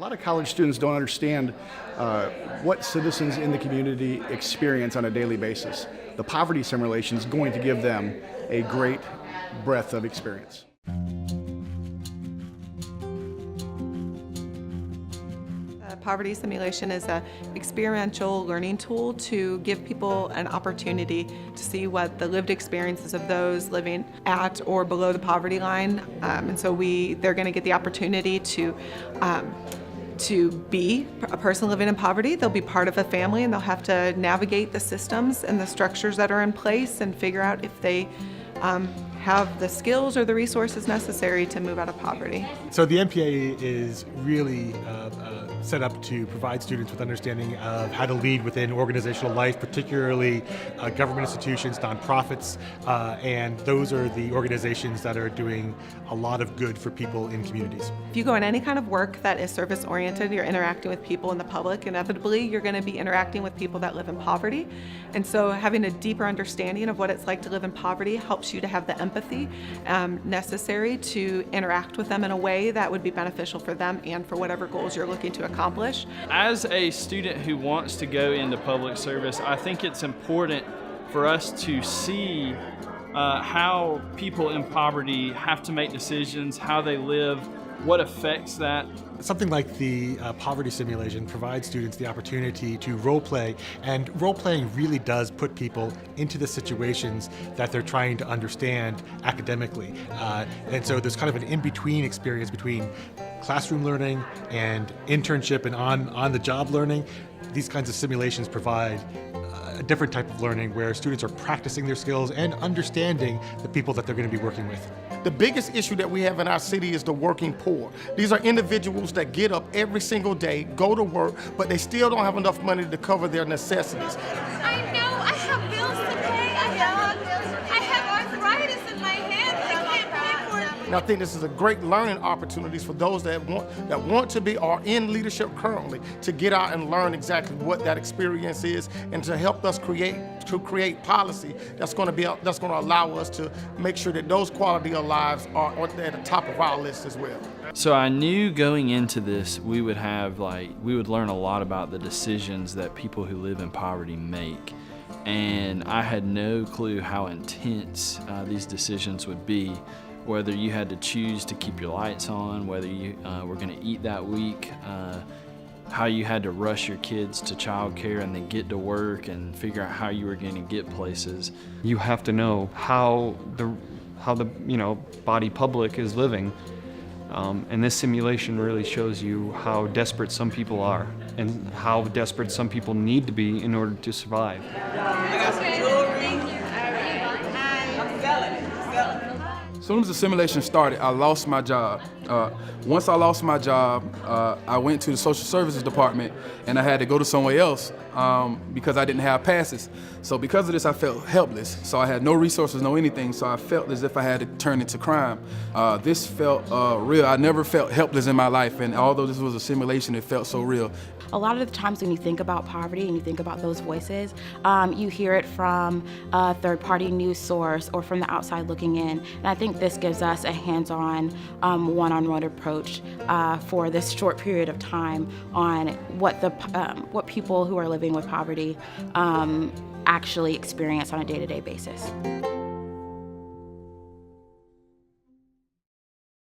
A lot of college students don't understand what citizens in the community experience on a daily basis. The poverty simulation is going to give them a great breadth of experience. Poverty simulation is an experiential learning tool to give people an opportunity to see what the lived experiences of those living at or below the poverty line. And so they're going to get the opportunity to be a person living in poverty. They'll be part of a family, and they'll have to navigate the systems and the structures that are in place and figure out if they have the skills or the resources necessary to move out of poverty. So the MPA is really set up to provide students with understanding of how to lead within organizational life, particularly government institutions, nonprofits, and those are the organizations that are doing a lot of good for people in communities. If you go in any kind of work that is service-oriented, you're interacting with people in the public, inevitably you're going to be interacting with people that live in poverty. And so having a deeper understanding of what it's like to live in poverty helps you to have the empathy necessary to interact with them in a way that would be beneficial for them and for whatever goals you're looking to accomplish. As a student who wants to go into public service, I think it's important for us to see how people in poverty have to make decisions, how they live, what affects that. Something like the poverty simulation provides students the opportunity to role play, and role playing really does put people into the situations that they're trying to understand academically. And so there's kind of an in-between experience between classroom learning and internship and on-the-job learning. These kinds of simulations provide a different type of learning where students are practicing their skills and understanding the people that they're going to be working with. The biggest issue that we have in our city is the working poor. These are individuals that get up every single day, go to work, but they still don't have enough money to cover their necessities. I know, I have bills to pay, I have arthritis in my hands, I can't pay for it. And I think this is a great learning opportunities for those that want to be or in leadership currently to get out and learn exactly what that experience is and to help us create policy that's going to allow us to make sure that those quality of lives are at the top of our list as well. So I knew going into this we would learn a lot about the decisions that people who live in poverty make, and I had no clue how intense these decisions would be. Whether you had to choose to keep your lights on, whether you were going to eat that week, how you had to rush your kids to childcare and then get to work and figure out how you were going to get places. You have to know how the body public is living, and this simulation really shows you how desperate some people are and how desperate some people need to be in order to survive. As soon as the simulation started, I lost my job. Once I lost my job, I went to the social services department and I had to go to somewhere else because I didn't have passes. So because of this, I felt helpless. So I had no resources, no anything, so I felt as if I had to turn into crime. This felt real. I never felt helpless in my life, and although this was a simulation, it felt so real. A lot of the times when you think about poverty and you think about those voices, you hear it from a third-party news source or from the outside looking in. And I think this gives us a hands-on, one-on-one approach for this short period of time on what people who are living with poverty actually experience on a day-to-day basis.